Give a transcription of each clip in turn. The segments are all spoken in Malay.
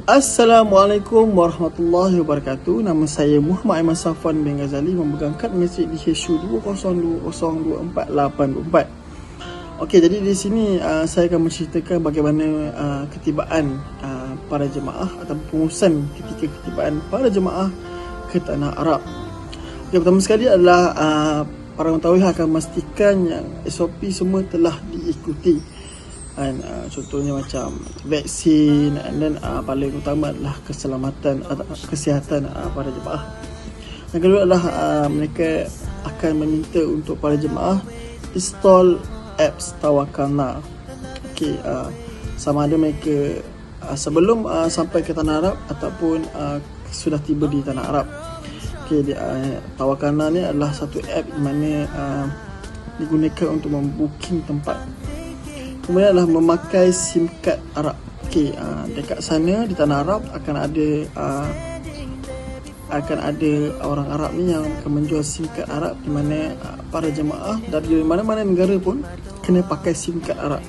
Assalamualaikum warahmatullahi wabarakatuh. Nama saya Muhammad Aiman Safwan bin Ghazali, memegang kad masjid di HSU 202024824. Okey, jadi di sini saya akan menceritakan bagaimana ketibaan para jemaah atau pengurusan ketika ketibaan para jemaah ke Tanah Arab. Okey, pertama sekali adalah para mentawih akan memastikan yang SOP semua telah diikuti. Dan contohnya macam vaksin, dan paling utama adalah keselamatan atau kesihatan para jemaah. Yang kedua adalah mereka akan meminta untuk para jemaah install apps Tawakalna. Okey, sama ada mereka sebelum sampai ke Tanah Arab ataupun sudah tiba di Tanah Arab. Okey, Tawakalna ni adalah satu app di mana digunakan untuk membooking tempat. Kemudian adalah memakai SIM card Arab. Okey, dekat sana di Tanah Arab akan ada orang Arab ni yang akan menjual SIM card Arab, di mana para jemaah dari mana-mana negara pun kena pakai SIM card Arab.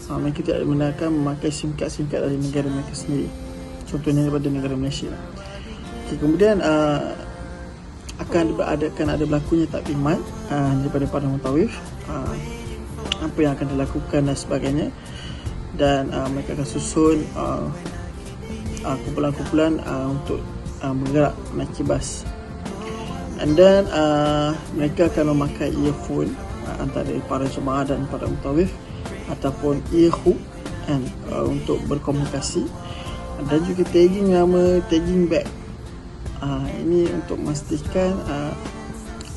Mereka tidak benarkan memakai SIM card dari negara mereka sendiri. Contohnya daripada negara Malaysia. Okey, kemudian akan ada berlakunya taklimat daripada para mutawif, apa yang akan dilakukan dan sebagainya, dan mereka akan susun kumpulan-kumpulan untuk bergerak menaiki bas, and then mereka akan memakai earphone antara para jemaah dan para mutawif ataupun earhook untuk berkomunikasi, dan juga tagging nama, tagging bag. Ini untuk memastikan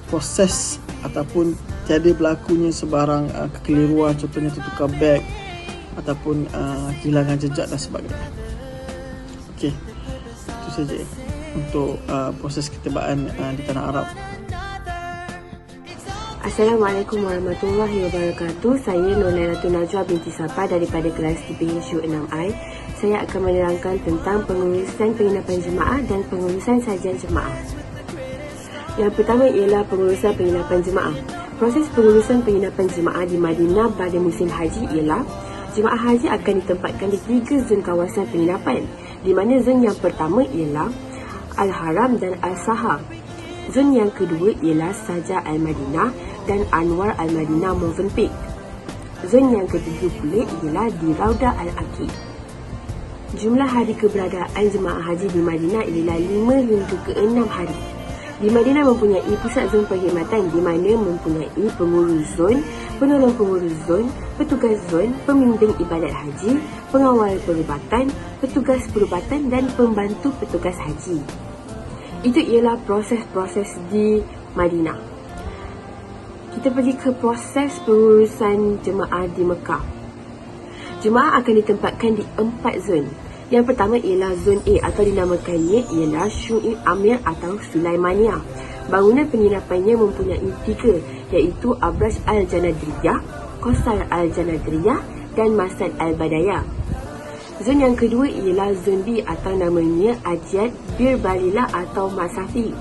proses ataupun tiada berlakunya sebarang kekeliruan, contohnya tertukar beg ataupun kehilangan jejak dan sebagainya. Okey, itu saja untuk proses ketibaan di Tanah Arab. Assalamualaikum warahmatullahi wabarakatuh. Saya Nurlailatul Najwa binti Sapa daripada kelas TPHU 6I. Saya akan menerangkan tentang pengurusan penginapan jemaah dan pengurusan sajian jemaah. Yang pertama ialah pengurusan penginapan jemaah. Proses pengurusan penginapan jemaah di Madinah pada musim haji ialah jemaah haji akan ditempatkan di 3 zon kawasan penginapan, di mana zon yang pertama ialah Al-Haram dan Al-Sahar. Zon yang kedua ialah Saja Al-Madinah dan Anwar Al-Madinah Movenpick. Zon yang ketiga pula ialah di Raudah Al-Aqib. Jumlah hari keberadaan jemaah haji di Madinah ialah 5 hingga ke 6 hari. Di Madinah mempunyai pusat zon perkhidmatan, di mana mempunyai pengurus zon, penolong pengurus zon, petugas zon, pembimbing ibadat haji, pengawal perubatan, petugas perubatan dan pembantu petugas haji. Itu ialah proses-proses di Madinah. Kita pergi ke proses pengurusan jemaah di Mekah. Jemaah akan ditempatkan di 4 zon. Yang pertama ialah zon A atau dinamakannya ialah Syu'ib Amir atau Sulaimaniyah. Bangunan penginapannya mempunyai 3, iaitu Abraj Al-Janadriyah, Qasar Al-Janadriyah dan Masad Al-Badayah. Zon yang kedua ialah zon B atau namanya Ajiat Bir Balilah atau Masafi.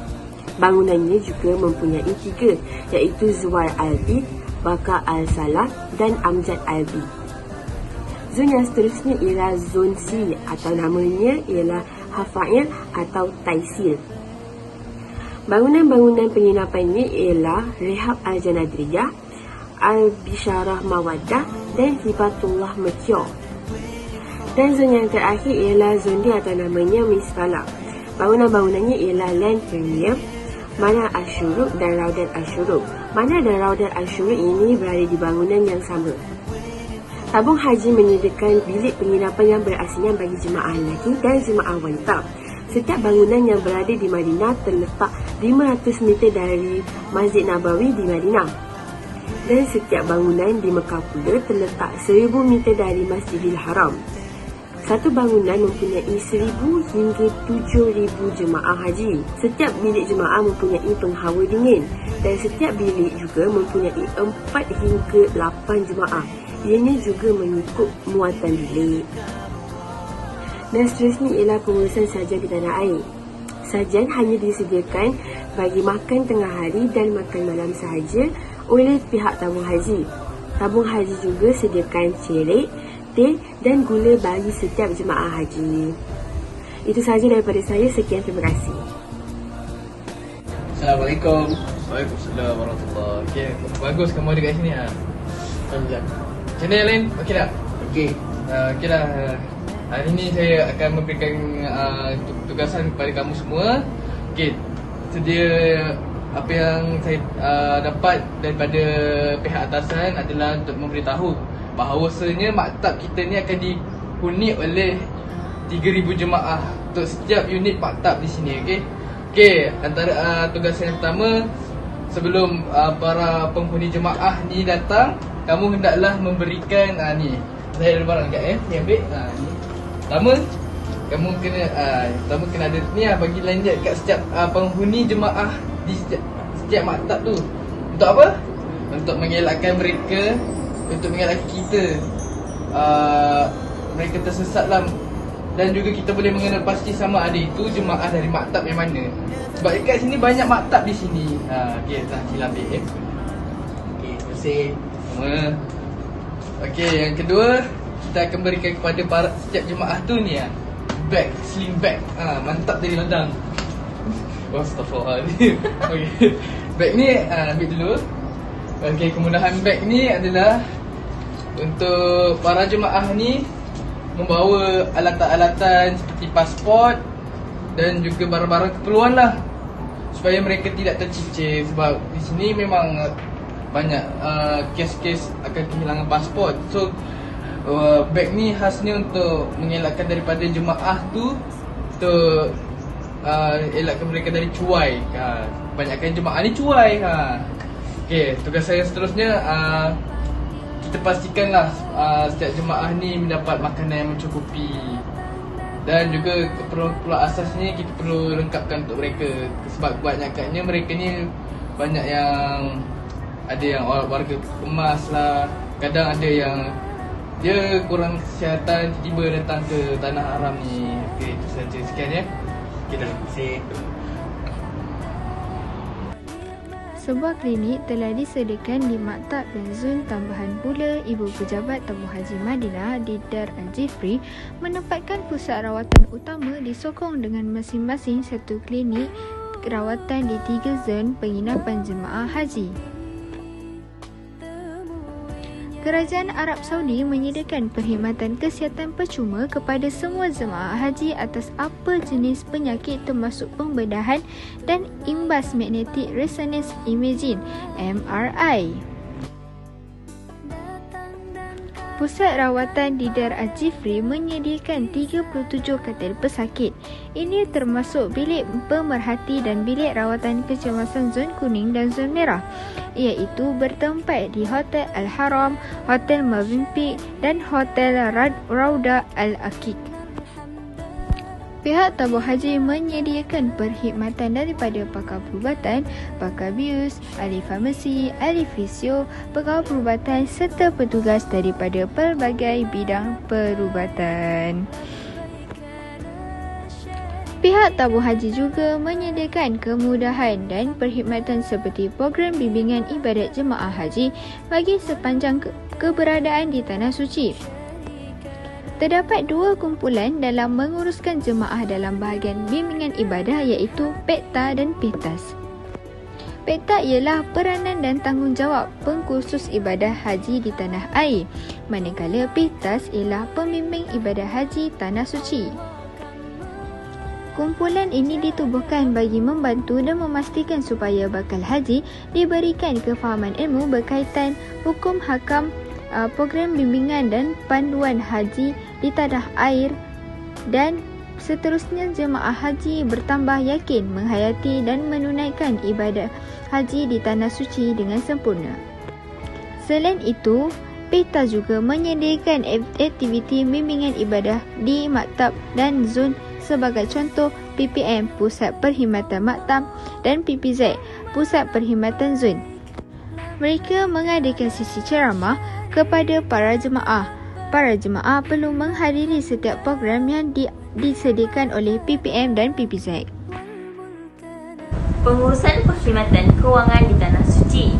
Bangunannya juga mempunyai 3, iaitu Zuwar Al-Bid, Baka Al-Salah dan Amjad Al-Bid. Zon yang seterusnya ialah zon C atau namanya ialah Hafa'il atau Taisir. Bangunan-bangunan penginapannya ialah Rehab Al-Janadriyah, Al-Bisharah Mawaddah dan Hibatullah Mekyor. Dan zon yang terakhir ialah zon D atau namanya Misfalah. Bangunan-bangunannya ialah Land Premier, Mana Asyuruk dan Raudat Asyuruk. Mana dan Raudat Asyuruk ini berada di bangunan yang sama. Tabung haji menyediakan bilik penginapan yang berasingan bagi jemaah lelaki dan jemaah wanita. Setiap bangunan yang berada di Madinah terletak 500 meter dari Masjid Nabawi di Madinah. Dan setiap bangunan di Mekah pula terletak 1000 meter dari Masjidil Haram. Satu bangunan mempunyai 1000 hingga 7000 jemaah haji. Setiap bilik jemaah mempunyai penghawa dingin dan setiap bilik juga mempunyai 4 hingga 8 jemaah. Ianya juga mengikut muatan bilik. Dan seterusnya ialah pengurusan sajian di tanah air. Sajian hanya disediakan bagi makan tengah hari dan makan malam sahaja oleh pihak tabung haji. Tabung haji juga sediakan celik, katil dan gula bagi setiap jemaah haji. Itu sahaja daripada saya. Sekian, terima kasih. Assalamualaikum. Waalaikumsalam warahmatullahi. Okey, bagus kamu ada kat sini ah. Alhamdulillah. Macam mana Lin? Okey tak? Okey. Okey lah. Hari ni saya akan memberikan tugasan kepada kamu semua. Okey. Sedia apa yang saya dapat daripada pihak atasan adalah untuk memberitahu bahawasanya maktab kita ni akan dihuni oleh 3,000 jemaah untuk setiap unit maktab di sini. Okey. Okey, antara tugasan yang pertama, sebelum para penghuni jemaah ni datang, kamu hendaklah memberikan ni. Saya ada barang dekat ni ambil. Ni. Pertama, kamu kena ada ni bagi lanjut kat setiap penghuni jemaah di setiap maktab tu. Untuk apa? Untuk mengelakkan mereka, untuk mengelakkan kita mereka tersesat lah. Dan juga kita boleh mengenal pasti sama ada itu jemaah dari maktab yang mana. Sebab dekat sini banyak maktab di sini. Okey, dah sila ambil. Okey, terima kasih. Sama. Okey, yang kedua, kita akan berikan kepada setiap jemaah tu ni bag, sling bag. Mantap dari ladang. Astaghfirullahaladzim. Okey. Bag ni ambil dulu. Okey, kemudahan bag ni adalah untuk para jemaah ni membawa alatan-alatan seperti pasport dan juga barang-barang keperluan lah, supaya mereka tidak tercicir. Sebab di sini memang banyak kes-kes akan kehilangan pasport. So bag ni khasnya untuk mengelakkan daripada jemaah tu, untuk elakkan mereka dari cuai. Banyakkan jemaah ni cuai. Okay, tugas saya seterusnya, kita pastikanlah setiap jemaah ni mendapat makanan yang mencukupi. Dan juga keperluan asasnya kita perlu lengkapkan untuk mereka. Sebab kebanyakannya mereka ni banyak yang, ada yang warga kemas lah, kadang ada yang dia kurang kesihatan, tiba-tiba datang ke tanah haram ni. Okay, itu saja. Sekian ya. Okay, terima kasih. Sebuah klinik telah disediakan di Maktab dan Zon Tambahan pula. Ibu Pejabat Tabung Haji Madinah Didar Al-Jifri menempatkan pusat rawatan utama disokong dengan masing-masing satu klinik rawatan di 3 zon penginapan jemaah haji. Kerajaan Arab Saudi menyediakan perkhidmatan kesihatan percuma kepada semua jemaah haji atas apa jenis penyakit termasuk pembedahan dan imbas magnetic resonance imaging (MRI). Pusat rawatan Didar Al-Jifri menyediakan 37 katil pesakit. Ini termasuk bilik pemerhati dan bilik rawatan kecemasan zon kuning dan zon merah, iaitu bertempat di Hotel Al-Haram, Hotel Marvin Peak dan Hotel Rauda Al-Aqiq. Pihak tabung haji menyediakan perkhidmatan daripada pakar perubatan, pakar bius, ahli farmasi, ahli fisio, pegawai perubatan serta petugas daripada pelbagai bidang perubatan. Pihak tabung haji juga menyediakan kemudahan dan perkhidmatan seperti program bimbingan ibadat jemaah haji bagi sepanjang keberadaan di Tanah Suci. Terdapat 2 kumpulan dalam menguruskan jemaah dalam bahagian bimbingan ibadah, iaitu PEKTA dan PITAS. PEKTA ialah peranan dan tanggungjawab pengkursus ibadah haji di tanah air, manakala PITAS ialah pembimbing ibadah haji Tanah Suci. Kumpulan ini ditubuhkan bagi membantu dan memastikan supaya bakal haji diberikan kefahaman ilmu berkaitan hukum hakam, program bimbingan dan panduan haji di tanah air, dan seterusnya jemaah haji bertambah yakin menghayati dan menunaikan ibadah haji di Tanah Suci dengan sempurna. Selain itu, PITA juga menyediakan aktiviti bimbingan ibadah di maktab dan zon, sebagai contoh PPM Pusat Perkhidmatan Maktab dan PPZ Pusat Perkhidmatan Zon. Mereka mengadakan sesi ceramah kepada para jemaah. Para jemaah perlu menghadiri setiap program yang disediakan oleh PPM dan PPZ. Pengurusan perkhidmatan kewangan di Tanah Suci.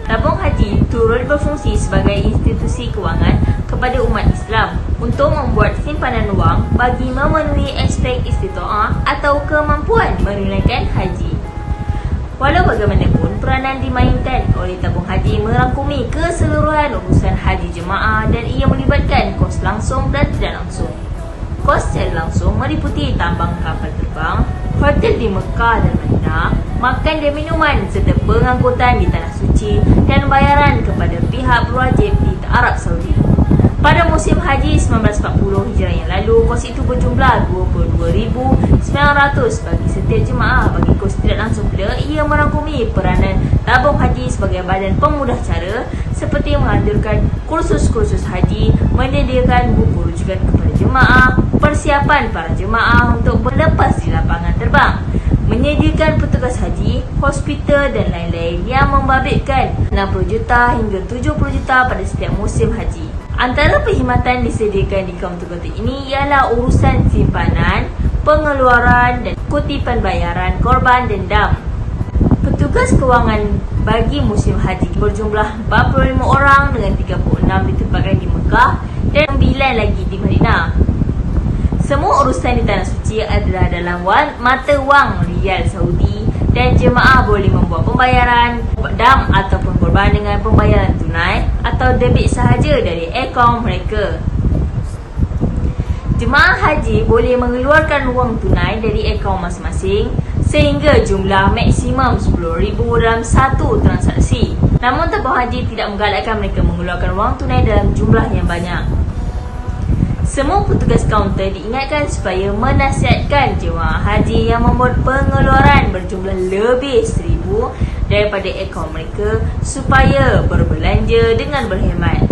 Tabung Haji turut berfungsi sebagai institusi kewangan kepada umat Islam untuk membuat simpanan wang bagi memenuhi aspek istitaah atau kemampuan menunaikan haji. Walau bagaimanapun, peranan dimainkan oleh tabung haji merangkumi keseluruhan urusan haji jemaah dan ia melibatkan kos langsung dan tidak langsung. Kos secara langsung meliputi tambang kapal terbang, hotel di Mekah dan Madinah, makan dan minuman serta pengangkutan di Tanah Suci dan bayaran kepada pihak berwajib di Arab Saudi. Pada musim haji 1940 Hijrah yang lalu, kos itu berjumlah 22,900 bagi setiap jemaah. Bagi kos tidak langsung pula, ia merangkumi peranan tabung haji sebagai badan pemudah cara seperti menghadirkan kursus-kursus haji, menyediakan buku rujukan kepada jemaah, persiapan para jemaah untuk berlepas di lapangan terbang, menyediakan petugas haji, hospital dan lain-lain yang membabitkan 60 juta hingga 70 juta pada setiap musim haji. Antara perkhidmatan disediakan di kaunter-kaunter ini ialah urusan simpanan, pengeluaran dan kutipan bayaran korban dan dam. Petugas kewangan bagi musim haji berjumlah 45 orang dengan 36 ditempatkan di Mekah dan 9 lagi di Madinah. Semua urusan di Tanah Suci adalah dalam mata wang Riyal Saudi dan jemaah boleh membuat pembayaran dam ataupun korban dengan pembayaran tunai atau debit sahaja dari akaun mereka. Jemaah haji boleh mengeluarkan wang tunai dari akaun masing-masing sehingga jumlah maksimum 10,000 dalam satu transaksi. Namun tabung haji tidak menggalakkan mereka mengeluarkan wang tunai dalam jumlah yang banyak. Semua petugas kaunter diingatkan supaya menasihatkan jemaah haji yang membuat pengeluaran berjumlah lebih 1,000 daripada akaun mereka supaya berbelanja dengan berhemat.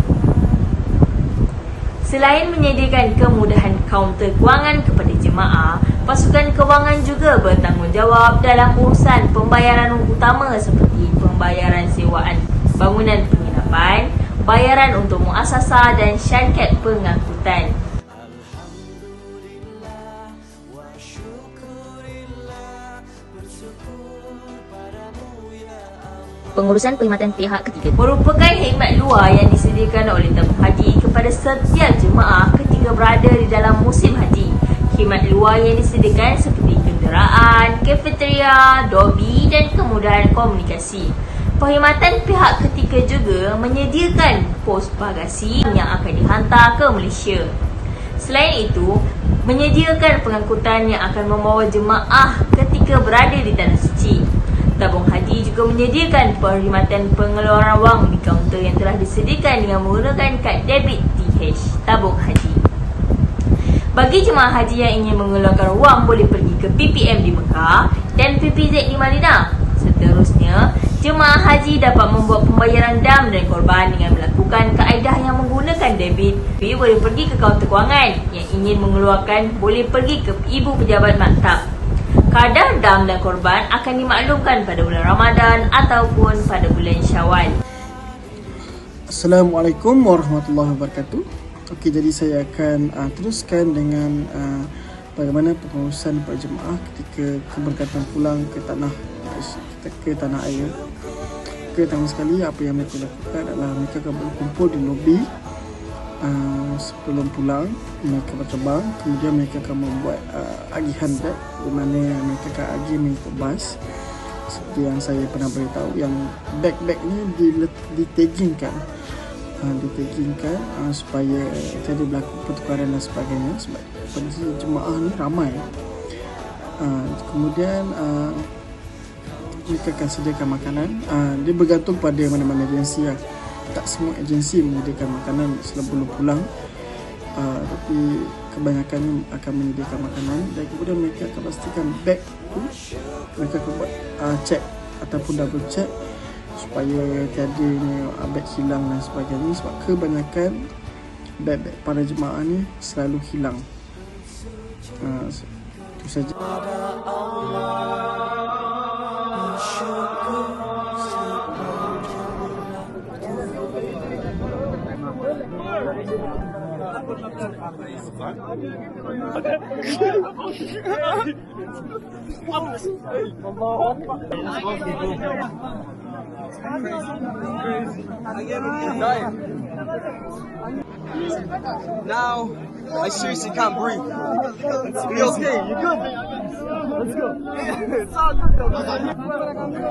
Selain menyediakan kemudahan kaunter kewangan kepada jemaah, pasukan kewangan juga bertanggungjawab dalam urusan pembayaran utama seperti pembayaran sewaan bangunan penginapan, bayaran untuk muasasah dan syarikat pengangkutan. Pengurusan perkhidmatan pihak ketiga merupakan khidmat luar yang disediakan oleh tabung haji kepada setiap jemaah ketika berada di dalam musim haji. Khidmat luar yang disediakan seperti kenderaan, kafeteria, dobi dan kemudahan komunikasi. Perkhidmatan pihak ketiga juga menyediakan pos bagasi yang akan dihantar ke Malaysia. Selain itu, menyediakan pengangkutan yang akan membawa jemaah ketika berada di Tanah Suci. Tabung haji juga menyediakan perkhidmatan pengeluaran wang di kaunter yang telah disediakan dengan menggunakan kad debit TH tabung haji. Bagi jemaah haji yang ingin mengeluarkan wang boleh pergi ke PPM di Mekah dan PPZ di Madinah. Seterusnya, jemaah haji dapat membuat pembayaran dam dan korban dengan melakukan kaedah yang menggunakan debit. Boleh pergi ke kaunter kewangan. Yang ingin mengeluarkan boleh pergi ke ibu pejabat maktab. Kadar dam dan korban akan dimaklumkan pada bulan Ramadan ataupun pada bulan Syawal. Assalamualaikum warahmatullahi wabarakatuh. Okey, jadi saya akan teruskan dengan bagaimana pengurusan para jemaah ketika keberkatan pulang ke tanah air. Pertama sekali, apa yang mereka lakukan adalah mereka akan berkumpul di lobi sebelum pulang. Mereka berterbang, kemudian mereka akan membuat agihan beg di mana mereka akan agih mengikut bas. Seperti yang saya pernah beritahu, yang beg-beg ni ditaggingkan supaya jadi berlaku pertukaran dan sebagainya, sebab jemaah ni ramai. Kemudian mereka akan sediakan makanan. Dia bergantung pada mana-mana agensi lah. Tak semua agensi menyediakan makanan sebelum pulang, tapi kebanyakan akan menyediakan makanan. Dan kemudian mereka akan pastikan beg tu mereka akan buat check ataupun double check supaya tiada beg hilang dan sebagainya, sebab kebanyakan beg-beg para jemaah ni selalu hilang. Itu saja. Now, I seriously can't breathe. Be okay, you good? Let's go. It's all good though.